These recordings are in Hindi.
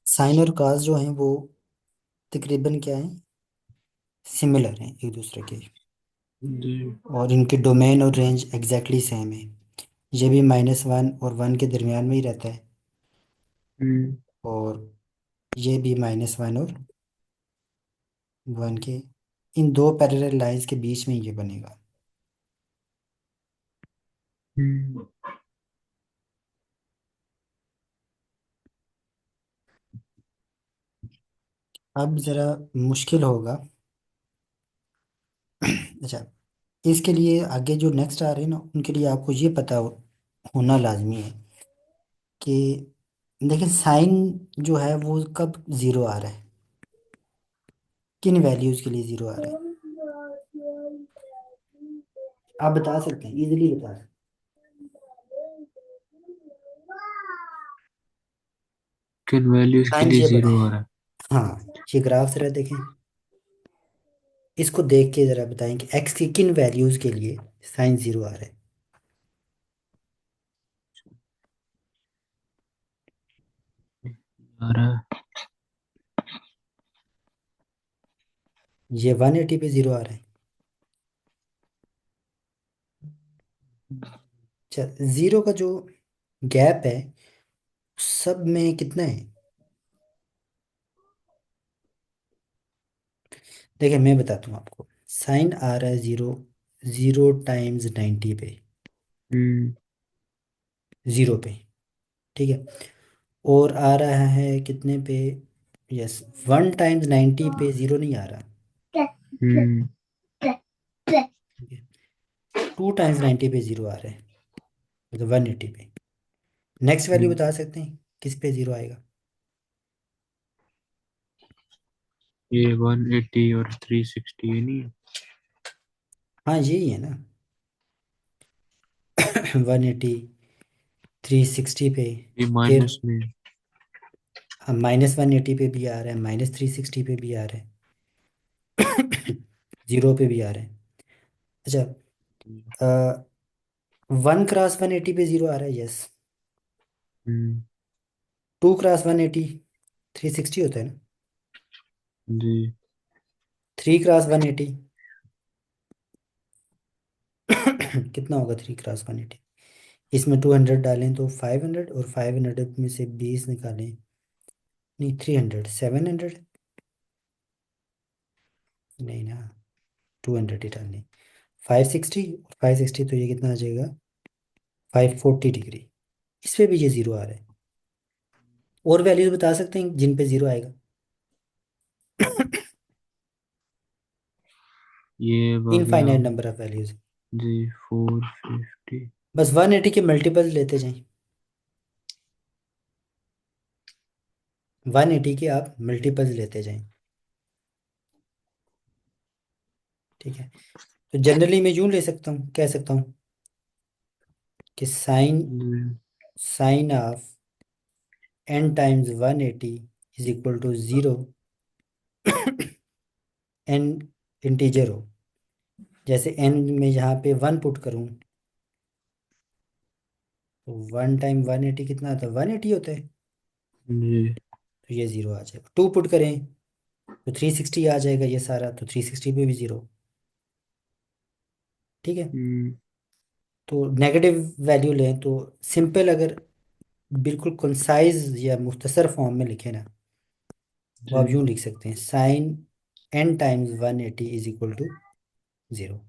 साइन और कॉस जो हैं वो तकरीबन क्या है, सिमिलर हैं एक दूसरे के। जी। और इनके डोमेन और रेंज एग्जैक्टली सेम है। ये भी -1 और 1 के दरमियान में ही रहता है। हम्म। और ये भी -1 और 1 के, इन दो पैरेलल लाइंस के बीच में ये बनेगा। हम्म। अब ज़रा मुश्किल होगा। अच्छा, इसके लिए आगे जो नेक्स्ट आ रहे हैं ना, उनके लिए आपको ये पता होना लाजमी है कि देखिए साइन जो है वो कब ज़ीरो आ रहा है, किन वैल्यूज़ के लिए ज़ीरो आ रहा है। आप बता सकते हैं, इजीली बता सकते किन वैल्यूज हैं। के साइन लिए ये जीरो पढ़े। आ रहा है? हाँ, ये ग्राफ जरा देखें। इसको देख के ज़रा बताएं कि एक्स की किन वैल्यूज़ के लिए साइन ज़ीरो आ रहा है। आ रहा है। ये 180 पे ज़ीरो आ रहा है। अच्छा, ज़ीरो का जो गैप है सब में कितना है। देखिए मैं बताता हूँ आपको। साइन आ रहा है ज़ीरो, 0 टाइम्स 90 पे, हम्म। 0 पे, ठीक है। और आ रहा है कितने पे, यस, 1 टाइम्स 90 पे ज़ीरो नहीं आ रहा। हम्म। ठीक है, 2 टाइम्स 90 पे ज़ीरो आ रहा है, मतलब 180 पे। नेक्स्ट वैल्यू हम्म। बता सकते हैं किस पे ज़ीरो आएगा। ये 180 और 360 नहीं है? हाँ यही है ना। 180, 360 पे। ये फिर माइनस में। -180 पे भी आ रहा है, -360 पे भी आ रहा है, 0 पे भी आ रहा है। अच्छा, 1 क्रॉस 180 पे ज़ीरो आ रहा है, यस। हम्म। 2 क्रॉस 180 360 होता है ना। जी। 3 क्रॉस 180 कितना होगा, 3 क्रॉस 180। इसमें 200 डालें तो 500, और 500 में से 20 निकालें, नहीं 300, 700, नहीं ना, 200 ही डालें। 560, 560 तो ये कितना आ जाएगा, 540 डिग्री। इस पे भी ये ज़ीरो आ रहा है। और वैल्यूज बता सकते हैं जिन पे ज़ीरो आएगा। ये अब आ गया। Infinite number of values. जी। 450। बस 180 के मल्टीपल लेते जाएं। 180 के आप मल्टीपल्स लेते जाएं, ठीक है। तो जनरली मैं यूँ ले सकता हूँ, कह सकता हूँ कि साइन जी। Sine of n times 180 is equal to 0, n integer हो। जैसे n में यहाँ पे 1 पुट करूँ तो 1 टाइम 180 कितना होता है, 180 होता है। जी। तो ये ज़ीरो आ जाएगा। 2 पुट करें तो 360 आ जाएगा ये सारा, तो 360 पे भी ज़ीरो, ठीक है। हम्म। तो नेगेटिव वैल्यू लें तो सिंपल, अगर बिल्कुल कंसाइज या मुख्तसर फॉर्म में लिखें ना, तो आप जी। यूँ लिख सकते हैं, sine n times 180 is equal to 0।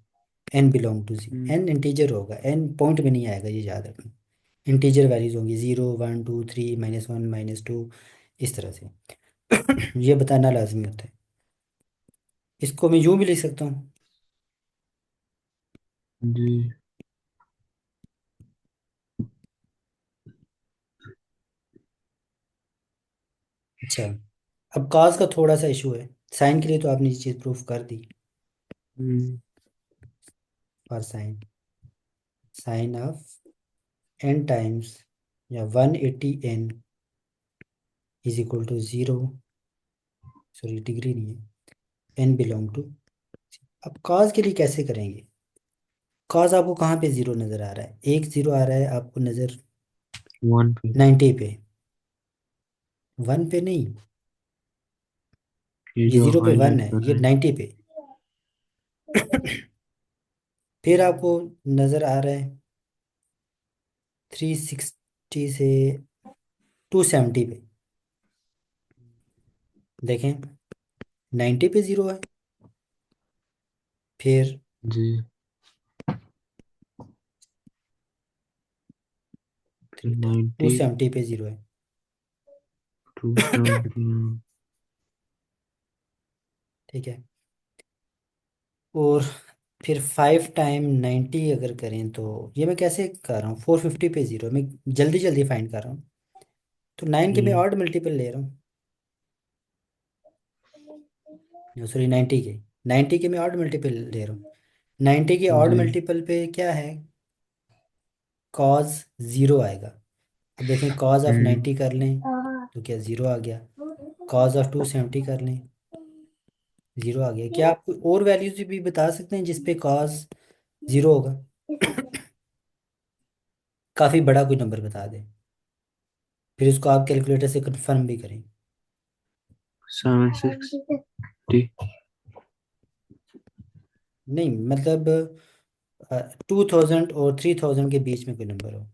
n belong to hmm. n integer होगा, n पॉइंट में नहीं आएगा, ये याद रखना। इंटीजर वैल्यूज होंगी, 0 1 2 3 -1 -2, इस तरह से। ये बताना लाजमी होता है। इसको मैं यूँ भी लिख सकता हूँ। जी। अच्छा, अब काज का थोड़ा सा इशू है। साइन के लिए तो आपने ये चीज़ प्रूफ कर दी। हम्म। For sine, sine of n times या 180n is equal to 0, sorry degree नहीं है, n बिलोंग टू। अब कॉज के लिए कैसे करेंगे। कॉज आपको कहाँ पे ज़ीरो नज़र आ रहा है, एक ज़ीरो आ रहा है आपको नज़र, वन पे। 90 पे। वन पे नहीं, ये ये जो जीरो पे वन हाईलाइट है, कर ये रहे हैं। 90 पे। फिर आपको नजर आ रहा है 360 से 270 पे। देखें 90 पे जीरो है, फिर जी। टू 90, सेवेंटी पे जीरो है। 270। ठीक है। और फिर 5 टाइम 90 अगर करें तो ये मैं कैसे कर रहा हूँ, 450 पे जीरो, मैं जल्दी जल्दी फाइंड कर रहा हूँ। तो 9 के मैं हम्म। ऑड मल्टीपल ले रहा हूँ, सॉरी 90 के, 90 के मैं ऑड मल्टीपल ले रहा हूँ। 90 के ऑड जी। मल्टीपल पे क्या है, कॉज जीरो आएगा। अब देखें कॉज ऑफ हम्म। 90 कर लें तो क्या जीरो आ गया, कॉज ऑफ 270 कर लें जीरो आ गया। क्या आप कोई और वैल्यूज भी बता सकते हैं जिसपे कॉज जीरो होगा? काफ़ी बड़ा कोई नंबर बता दें, फिर उसको आप कैलकुलेटर से कंफर्म भी करें। 760। नहीं मतलब 2000 और 3000 के बीच में कोई नंबर हो।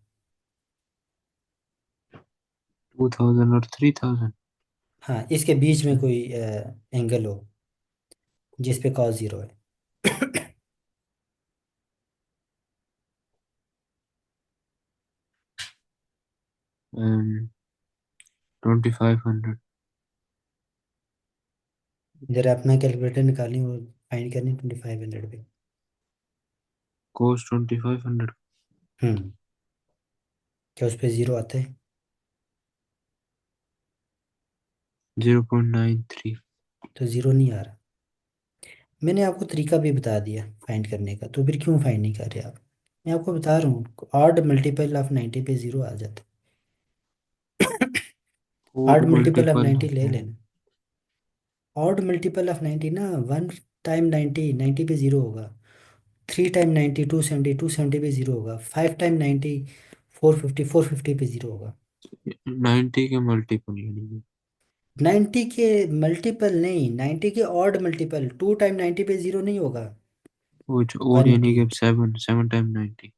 2000 और 3000। हाँ इसके बीच में अच्छा। कोई एंगल हो जिस पे कॉस जीरो है। 2500। जरा अपना कैलकुलेटर निकालें और फाइंड करनी 2500 पे। कोस 2500। हम्म, क्या उस पे जीरो आता है? 0.93। तो जीरो नहीं आ रहा। मैंने आपको तरीका भी बता दिया फाइंड करने का, तो फिर क्यों फाइंड नहीं कर रहे आप? मैं आपको बता रहा हूँ ऑड मल्टीपल ऑफ 90 पे जीरो आ जाता है। Code odd multiple of multiple 90 ले है। लेना। ऑड मल्टीपल ऑफ 90 ना, 1 टाइम 90, 90 पे जीरो होगा। 3 टाइम 90, 270, 270 पे जीरो होगा। 5 टाइम 90, 450, 450 पे जीरो होगा। 90 के मल्टीपल यानी 90 के मल्टीपल नहीं, 90 के ऑड मल्टीपल, 2 टाइम 90 पे जीरो नहीं होगा। वो और वन यानी टू कि 7 टाइम 90।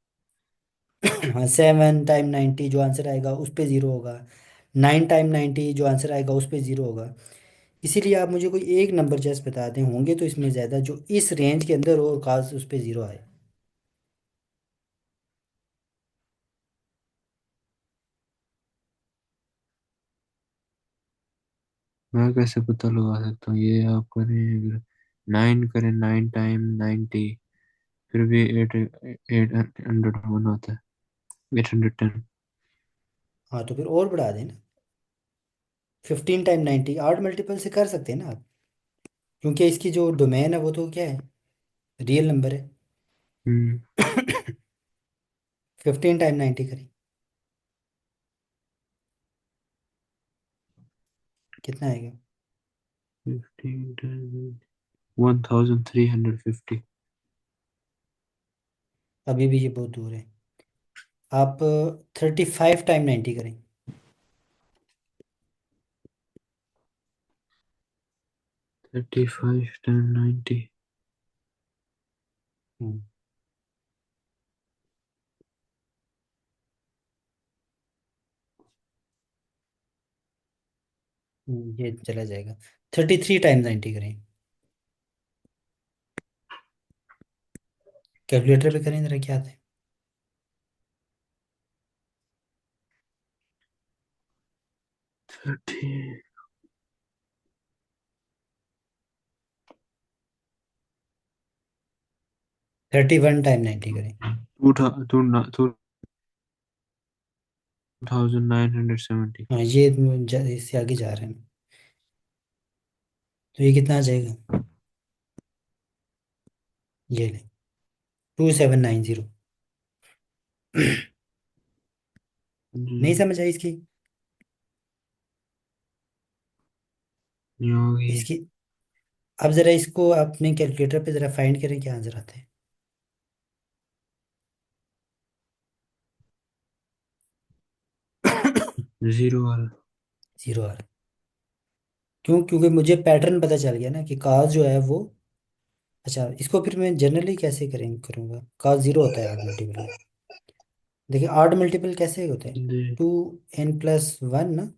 हाँ 7 टाइम 90 जो आंसर आएगा उस पे ज़ीरो होगा। 9 टाइम 90 जो आंसर आएगा उस पे ज़ीरो होगा। इसीलिए आप मुझे कोई एक नंबर जस्ट बता दें, होंगे तो इसमें ज़्यादा, जो इस रेंज के अंदर हो और खास उस पे ज़ीरो आए। मैं कैसे पता लगा सकता हूँ? ये आप करें, अगर 9 करें 9 टाइम 90, फिर भी 801 होता है। 810। हाँ तो फिर और बढ़ा दें ना, 15 टाइम 90 आठ मल्टीपल से कर सकते हैं ना आप, क्योंकि इसकी जो डोमेन है वो तो क्या है, रियल नंबर है। हम्म। 15 टाइम 90 करें, कितना आएगा? 15 टाइम 1350। अभी भी ये बहुत दूर है। आप 35 टाइम 90 करें। 35 टाइम 90। हम्म, ये चला जाएगा। 33 टाइम 90 करें, कैलकुलेटर पे करें जरा क्या आता है। 30। 31 टाइम 90 करें। 2970। हाँ ये इससे आगे जा रहे हैं, तो ये कितना आ जाएगा? ये ले 2790। नहीं जी। समझ आई इसकी? ये होगी। इसकी अब जरा इसको अपने कैलकुलेटर पे जरा फाइंड करें क्या आंसर आता है। जीरो वाला। जीरो आ रहा है। क्यों? क्योंकि मुझे पैटर्न पता चल गया ना कि cos जो है वो, अच्छा इसको फिर मैं जनरली कैसे करूँगा, cos जीरो होता है आठ मल्टीपल में। देखिए आठ मल्टीपल कैसे होते हैं, जी 2n+1 ना,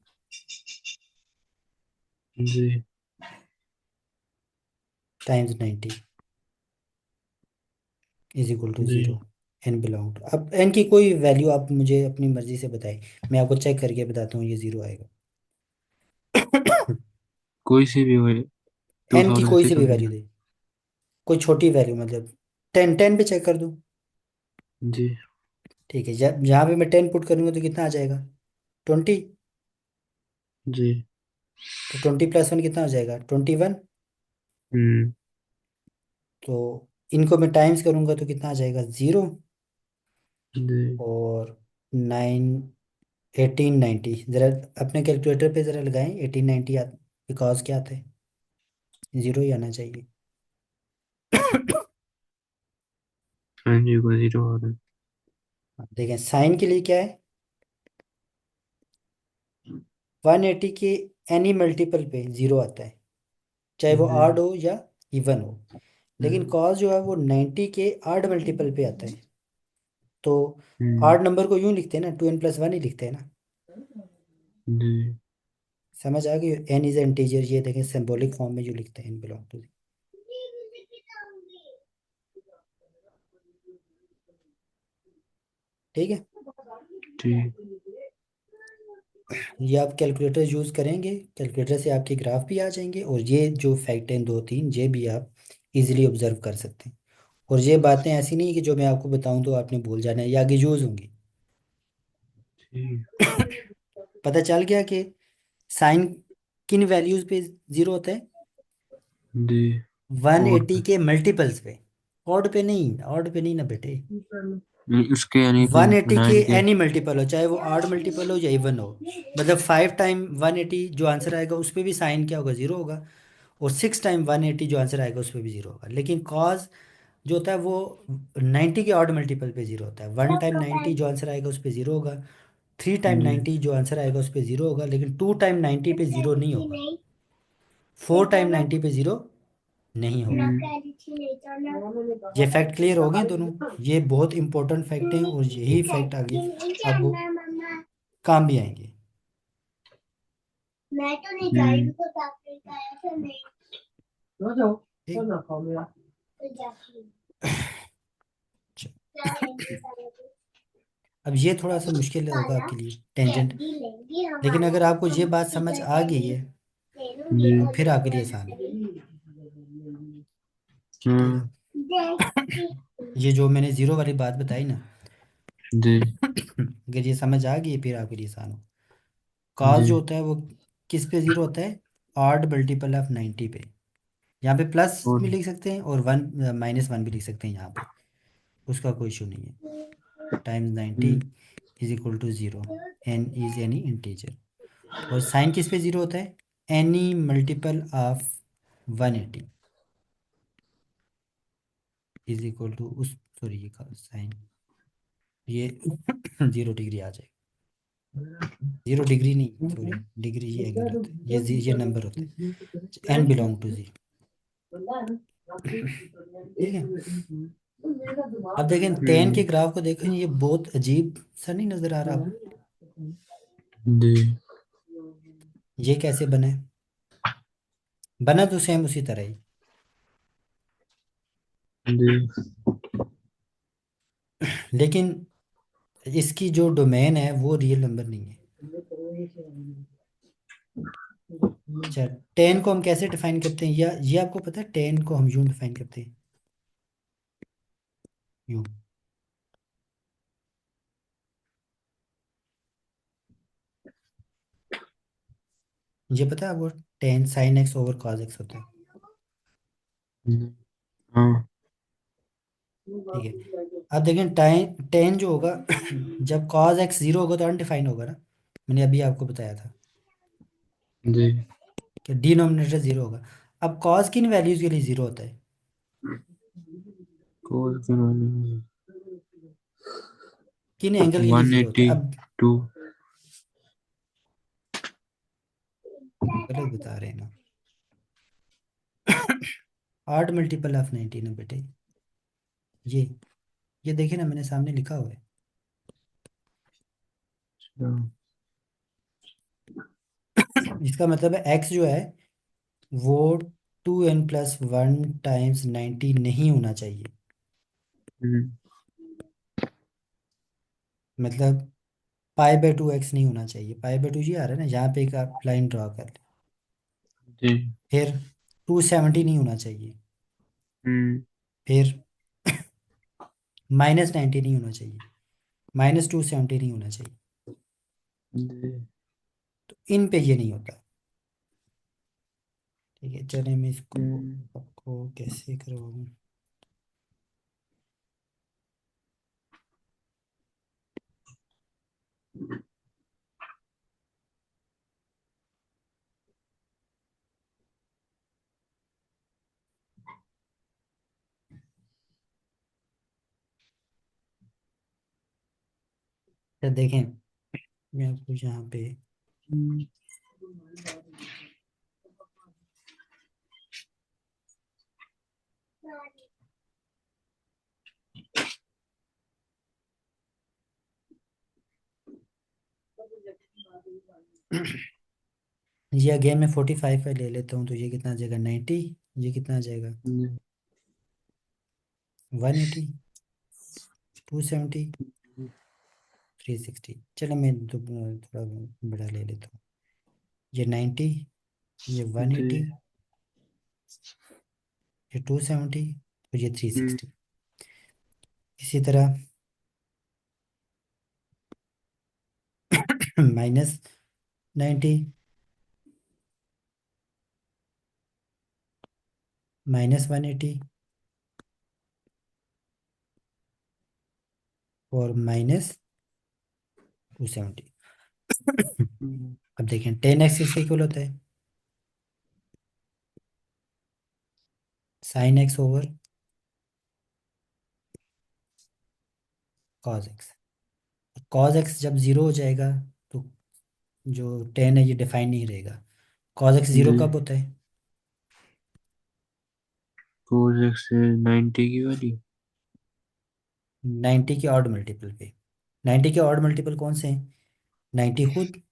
जी टाइम्स 90 इज इक्वल टू जी। 0। एन बिलोंग टू, अब एन की कोई वैल्यू आप मुझे अपनी मर्जी से बताइए, मैं आपको चेक करके बताता हूँ ये जीरो आएगा। कोई सी भी हो, टू एन की थाउजेंड कोई सी सिक्स भी वैल्यू हंड्रेड दे, कोई छोटी वैल्यू मतलब 10, 10 पे चेक कर दूँ? जी ठीक है, जहाँ पे मैं 10 पुट करूँगा तो कितना आ जाएगा, 20। जी। तो 20+1 कितना हो जाएगा, 21। हम्म। तो इनको मैं टाइम्स करूँगा तो कितना आ जाएगा, 0। जी और 9, 1890, ज़रा अपने कैलकुलेटर पे ज़रा लगाएं, 1890 बिकॉज क्या आता है, जीरो ही आना चाहिए। हाँ जी, को जीरो आ रहा है। देखें साइन के लिए क्या है, 180 के एनी मल्टीपल पे जीरो आता है, चाहे वो जी। आड हो या इवन हो। लेकिन कॉस जो है वो 90 के आड मल्टीपल पे आता है। तो हम्म। आड नंबर को यूं लिखते हैं ना, 2n+1 ही लिखते हैं ना। जी समझ आ गई, एन इज इंटीजर, ये देखें सिंबॉलिक फॉर्म में जो लिखते हैं, एन बिलोंग टू, ठीक है। ठीक। ये आप कैलकुलेटर यूज़ करेंगे, कैलकुलेटर से आपके ग्राफ भी आ जाएंगे, और ये जो फैक्ट हैं दो तीन, ये भी आप इजीली ऑब्जर्व कर सकते हैं। और ये बातें ऐसी नहीं है कि जो मैं आपको बताऊं तो आपने भूल जाना है, ये आगे यूज़ होंगी। ठीक। पता चल गया कि साइन किन वैल्यूज़ पे ज़ीरो होता है, जी। और 180 के मल्टीपल्स पे, ऑड पे नहीं, ऑड पे नहीं ना बेटे, नहीं, उसके यानी कि 180 के 9 के। एनी मल्टीपल हो, चाहे वो आड मल्टीपल हो या इवन हो। मतलब 5 टाइम 180 जो आंसर आएगा उस पे भी साइन क्या होगा, जीरो होगा। और 6 टाइम 180 जो आंसर आएगा उस पे भी जीरो होगा। लेकिन कॉज जो होता है वो 90 के ऑड मल्टीपल पे जीरो होता है। 1 टाइम 90 जो आंसर आएगा उस पे जीरो होगा। 3 टाइम जी। 90 जो आंसर आएगा उस पे जीरो होगा। लेकिन 2 टाइम 90 पे जीरो नहीं होगा। 4 टाइम 90 पे जीरो नहीं होगा। ये फैक्ट क्लियर हो गए दोनों। ये बहुत इंपॉर्टेंट फैक्ट हैं और यही फैक्ट आगे आपको काम भी आएंगे। मैं तो नहीं जा रही, तो डॉक्टर का ऐसा नहीं। ठीक। अच्छा, अब ये थोड़ा सा मुश्किल होगा आपके लिए, टेंजेंट। लेकिन अगर आपको ये बात समझ आ गई है जी। तो फिर आपके लिए आसान है। ठीक हाँ। है। ये जो मैंने जीरो वाली बात बताई ना, जी अगर ये समझ आ गई फिर आपके लिए आसान हो। कॉस जी। जो होता है वो किस पे जीरो होता है, ऑड मल्टीपल ऑफ 90 पे। यहाँ पे प्लस और भी लिख सकते हैं और वन -1 भी लिख सकते हैं यहाँ पे, उसका कोई इशू नहीं है। Times 90 hmm, is equal to zero, n is any integer. और साइन किस पे जीरो होता है, any multiple of 180 is equal to उस, सॉरी ये साइन, ये 0 डिग्री आ जाएगा। 0 डिग्री नहीं, सॉरी डिग्री ये एंगल होता है, ये नंबर होता है, एन बिलोंग टू जी। ठीक है। अब देखें टेन के हम्म, ग्राफ को देखें, ये बहुत अजीब सा नहीं नजर आ रहा आपको? जी ये कैसे बना है? बना तो सेम उसी तरह ही, जी। लेकिन इसकी जो डोमेन है वो रियल नंबर नहीं है। अच्छा, टेन को हम कैसे डिफाइन करते हैं, या ये आपको पता है, टेन को हम यूं डिफाइन करते हैं, यूं। ये पता है आपको, ten sine x over cos x होता है। हाँ ठीक है। अब देखें टाइन टेन जो होगा, जब कॉस एक्स जीरो होगा तो अनडिफाइन होगा ना, मैंने अभी आपको बताया था जी। कि डिनोमिनेटर जीरो होगा। अब कॉस किन वैल्यूज के लिए जीरो होता है, कोस किन एंगल के लिए वन जीरो होता एट्टी है अब? टू गलत बता रहे हैं ना। 8 मल्टीपल ऑफ 19 है बेटे। ये ये देखिए ना, मैंने सामने लिखा हुआ है। अच्छा। इसका मतलब है एक्स जो है वो 2n+1 टाइम्स 90 नहीं होना चाहिए। हम्म। मतलब π/2 x नहीं होना चाहिए। π/2 ये आ रहा है ना, यहाँ पे एक आप लाइन ड्रॉ कर ले। जी। फिर 270 नहीं होना चाहिए। हम्म। फिर -90 नहीं होना चाहिए। -270 नहीं होना चाहिए। जी। तो इन पे ये नहीं होता। ठीक है, चले मैं इसको हम्म। आपको कैसे करवाऊँ। तो देखें, मैं आपको यहाँ पे हम्म। ये अगेन मैं 45 पे ले लेता हूँ, तो ये कितना आ जाएगा 90। ये कितना आ जाएगा जी। 180, 270, 360। चलो मैं थोड़ा बड़ा ले लेता हूँ। ये 90, ये 180, जी। ये 270, और ये हम्म। 360। इसी तरह -90, -180 और -270। हम्म। अब देखें 10x किसके इक्वल होता है? sin x/cos x। cos x जब जीरो हो जाएगा तो जो 10 है ये डिफाइन नहीं रहेगा। cos x जीरो जी। कब होता है? cos x से 90 की वैल्यू। 90 के ऑड मल्टीपल पे। 90 के ऑड मल्टीपल कौन से हैं? 90 खुद,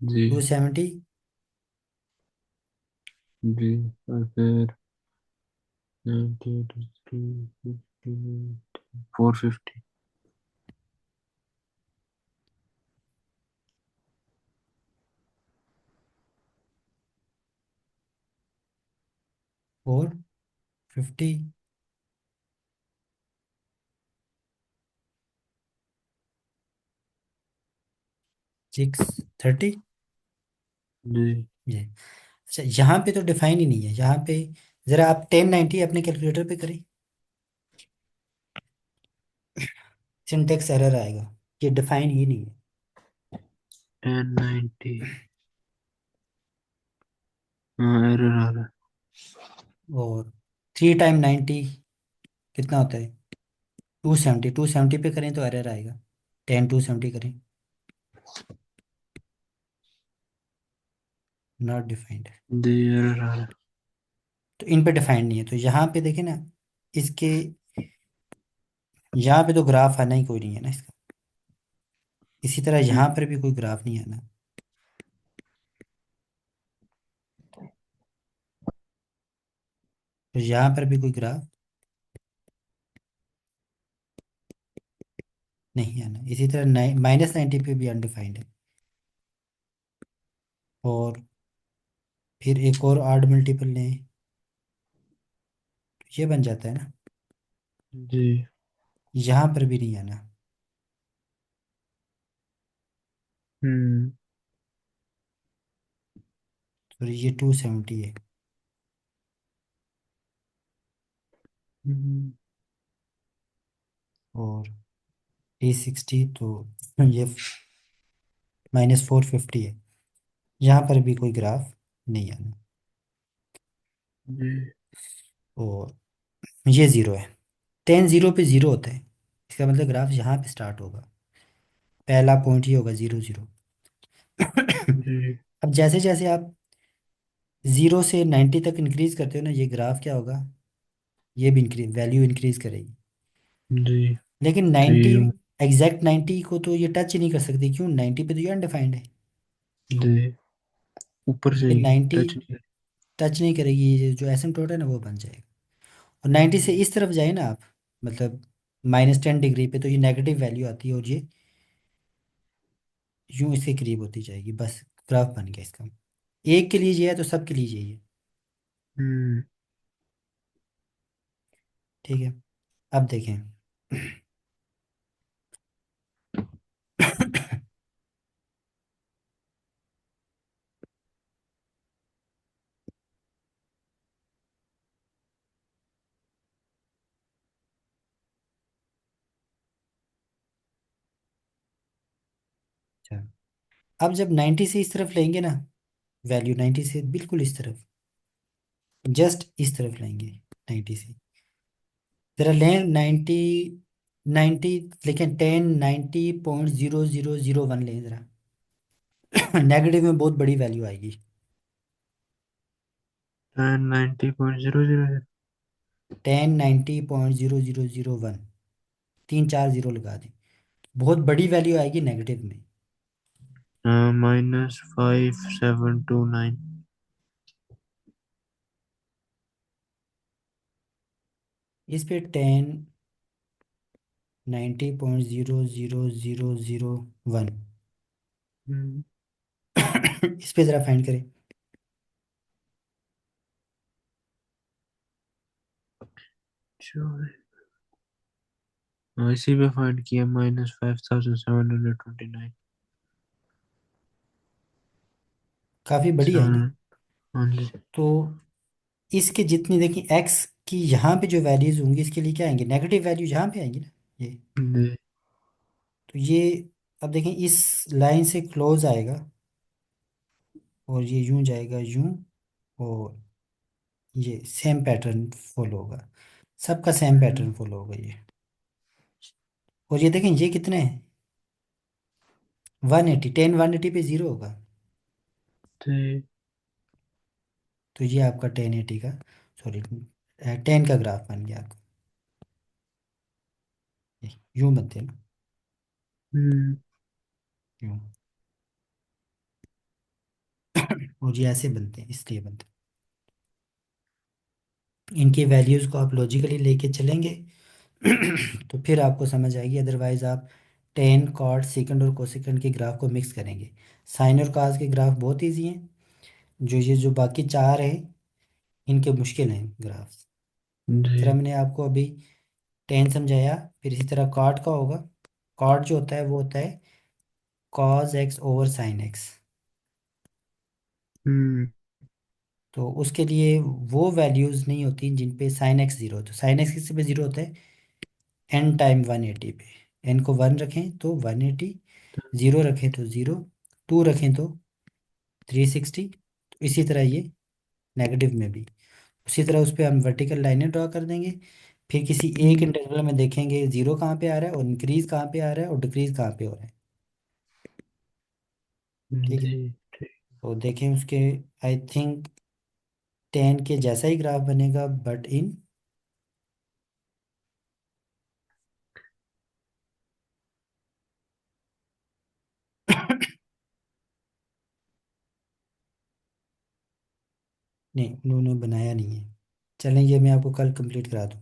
जी। 270, जी। और फिर 90, 50, 450। 450, 630। जी। ये अच्छा, यहाँ पे तो डिफाइन ही नहीं है। यहाँ पे जरा आप 1090 अपने कैलकुलेटर पे करें, सिंटेक्स एरर आएगा। ये डिफाइन ही नहीं है। N90। हाँ, एरर आ रहा है। और 3 टाइम 90 कितना होता है? 270। 270 पे करें तो एरर आएगा। 10 270 करें, नॉट डिफाइंड। जी, एरर आ रहा है। तो इन पे डिफाइंड नहीं है। तो यहाँ पे देखें ना, इसके यहाँ पे तो ग्राफ आना ही कोई नहीं है ना इसका। इसी तरह यहाँ हम्म। पर भी कोई ग्राफ नहीं आना। तो यहाँ पर भी कोई ग्राफ नहीं आना। इसी तरह -90 पे भी अनडिफाइंड है। और फिर एक और आड मल्टीपल लें तो ये बन जाता है ना। जी। यहाँ पर भी नहीं आना। हम्म। तो ये 270 है। हम्म। और 360 तो ये -450 है। यहाँ पर भी कोई ग्राफ नहीं आना। जी। और ये ज़ीरो है। 10 0 पे ज़ीरो होता है। इसका मतलब ग्राफ यहाँ पे स्टार्ट होगा। पहला पॉइंट ही होगा 0 0। जी। अब जैसे जैसे आप जीरो से 90 तक इंक्रीज करते हो ना, ये ग्राफ क्या होगा, ये भी इंक्रीज, वैल्यू इंक्रीज करेगी। जी। लेकिन तो 90, ये एग्जैक्ट 90 को तो ये टच ही नहीं कर सकती, क्यों, 90 पे तो ये अनडिफाइंड है। जी ऊपर से ये ही 90 टच नहीं टच नहीं करेगी, ये जो एसिम्प्टोट है ना वो बन जाएगा। और 90 से इस तरफ जाए ना आप, मतलब -10 डिग्री पे, तो ये नेगेटिव वैल्यू आती है, और ये यूं इसके करीब होती जाएगी, बस ग्राफ बन गया इसका। एक के लिए ये है तो सब के लिए यही है। हम्म। ठीक है, अब देखें। अच्छा, अब जब 90 से इस तरफ लेंगे ना, वैल्यू 90 से बिल्कुल इस तरफ, जस्ट इस तरफ लेंगे 90 से, जरा लें 90, 90, लेकिन 10 90.0001 लें जरा। नेगेटिव में बहुत बड़ी वैल्यू आएगी। 90.000। 10 90.0001, 3 4 0 लगा दें, बहुत बड़ी वैल्यू आएगी नेगेटिव में। -5729। इस पे 10 90.00001, हम्म। इस पे जरा फाइंड करें। जो है, हाँ, इसी पे फाइंड किया -5729। काफी बड़ी है ना। सेवन। हाँ जी। तो इसके जितनी देखिए एक्स की यहाँ पे जो वैल्यूज होंगी, इसके लिए क्या आएंगे, नेगेटिव वैल्यू यहाँ पे आएंगी ना ये। जी। तो ये, अब देखें इस लाइन से क्लोज आएगा, और ये यूं जाएगा यूं, और ये सेम पैटर्न फॉलो होगा, सबका सेम हम्म। पैटर्न फॉलो होगा ये। और ये देखें ये कितने हैं, 180, 10 180 पे जीरो होगा। जी। तो ये आपका 1080 का, सॉरी 10 का ग्राफ बन गया आपका। यूं बनते हैं ना, हम्म। यूं। और ये ऐसे बनते हैं, इसलिए बनते हैं। इनकी वैल्यूज़ को आप लॉजिकली लेके चलेंगे, तो फिर आपको समझ आएगी, अदरवाइज आप टेन कॉट सेकंड और कोसेकंड के ग्राफ को मिक्स करेंगे। साइन और कास के ग्राफ बहुत इजी हैं, जो ये जो बाकी चार हैं इनके मुश्किल हैं ग्राफ। जी। तरह मैंने आपको अभी टेन समझाया, फिर इसी तरह कॉट का होगा। कॉट जो होता है वो होता है cos x over sine x. हम्म। तो उसके लिए वो वैल्यूज़ नहीं होती जिन पे साइन एक्स जीरो होता है। साइन एक्स किस पे जीरो होता है, एन टाइम 180 पे। एन को 1 रखें तो 180, ज़ीरो रखें तो ज़ीरो, 2 रखें तो 360। तो इसी तरह ये नेगेटिव में भी उसी तरह उस पर हम वर्टिकल लाइनें ड्रा कर देंगे। फिर किसी एक हम्म। इंटरवल में देखेंगे जीरो कहाँ पे आ रहा है, और इंक्रीज कहाँ पे आ रहा है, और डिक्रीज कहाँ पे हो रहा है। ठीक है, जी। ठीक। तो देखें उसके, आई थिंक 10 के जैसा ही ग्राफ बनेगा, बट इन, नहीं उन्होंने बनाया नहीं है। चलें, ये मैं आपको कल कंप्लीट करा दूँ।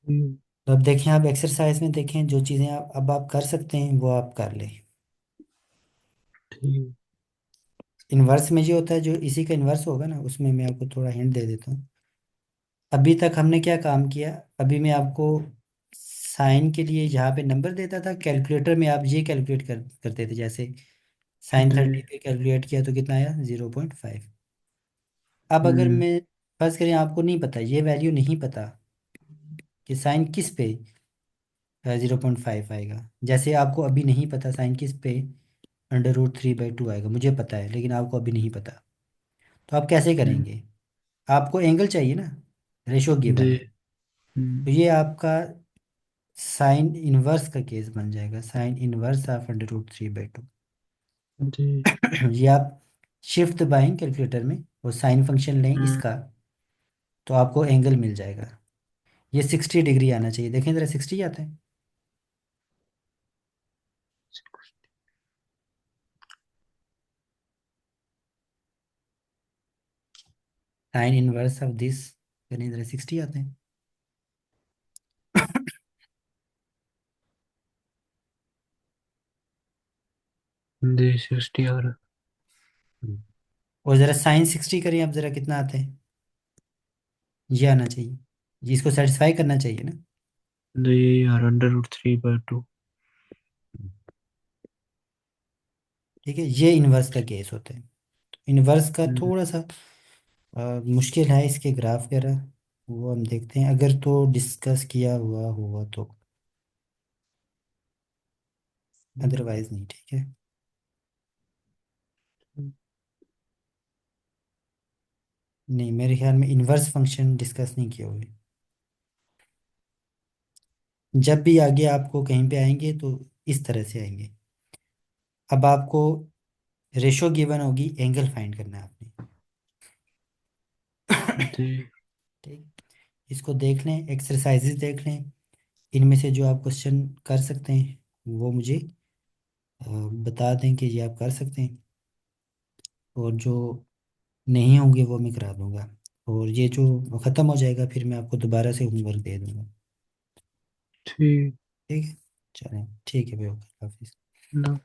ठीक। तो अब देखें, आप एक्सरसाइज में देखें, जो चीज़ें आप अब आप कर सकते हैं वो आप कर लें। ठीक। इन्वर्स में ये होता है, जो इसी का इन्वर्स होगा ना, उसमें मैं आपको थोड़ा हिंट दे देता हूँ। अभी तक हमने क्या काम किया, अभी मैं आपको साइन के लिए जहाँ पे नंबर देता था, कैलकुलेटर में आप ये कैलकुलेट करते थे, जैसे साइन जी। 30 पे कैलकुलेट किया तो कितना आया, 0.5। अब अगर हम्म। मैं फर्ज करें आपको नहीं पता, ये वैल्यू नहीं पता कि साइन किस पे 0.5 आएगा, जैसे आपको अभी नहीं पता साइन किस पे √3/2 आएगा, मुझे पता है लेकिन आपको अभी नहीं पता। तो आप कैसे हम्म। करेंगे, आपको एंगल चाहिए ना, रेशो गिवन जी। है। हम्म। तो ये आपका साइन इनवर्स का केस बन जाएगा, साइन इनवर्स ऑफ √3/2। जी। ये आप शिफ्ट दबाएं कैलकुलेटर में और साइन फंक्शन लें हम्म, इसका, तो आपको एंगल मिल जाएगा। ये 60 डिग्री आना चाहिए, देखें ज़रा 60 आता है। साइन इनवर्स ऑफ दिस करें ज़रा, 60 आते हैं। दे 60 आ रहा। और ज़रा साइन 60 करें अब, ज़रा कितना आता है। ये आना चाहिए, जी इसको सेटिस्फाई करना चाहिए ना। दे ये यार √3/2। ठीक है, ये इन्वर्स का केस होता है। इन्वर्स का हम्म, थोड़ा सा मुश्किल है इसके ग्राफ वगैरह, वो हम देखते हैं अगर तो डिस्कस किया हुआ हुआ तो, अदरवाइज नहीं। ठीक है, नहीं मेरे ख्याल में इन्वर्स फंक्शन डिस्कस नहीं किए हुए। जब भी आगे आपको कहीं पे आएंगे तो इस तरह से आएंगे। अब आपको रेशो गिवन होगी, एंगल फाइंड करना है आपने। दे ठीक, इसको देख लें, एक्सरसाइजेज देख लें, इनमें से जो आप क्वेश्चन कर सकते हैं वो मुझे बता दें कि ये आप कर सकते हैं, और जो नहीं होंगे वो मैं करा दूंगा। और ये जो ख़त्म हो जाएगा फिर मैं आपको दोबारा से होमवर्क दे दूंगा। ठीक ठीक है, चलें ठीक है भाई, ओके हाफिज़। ना।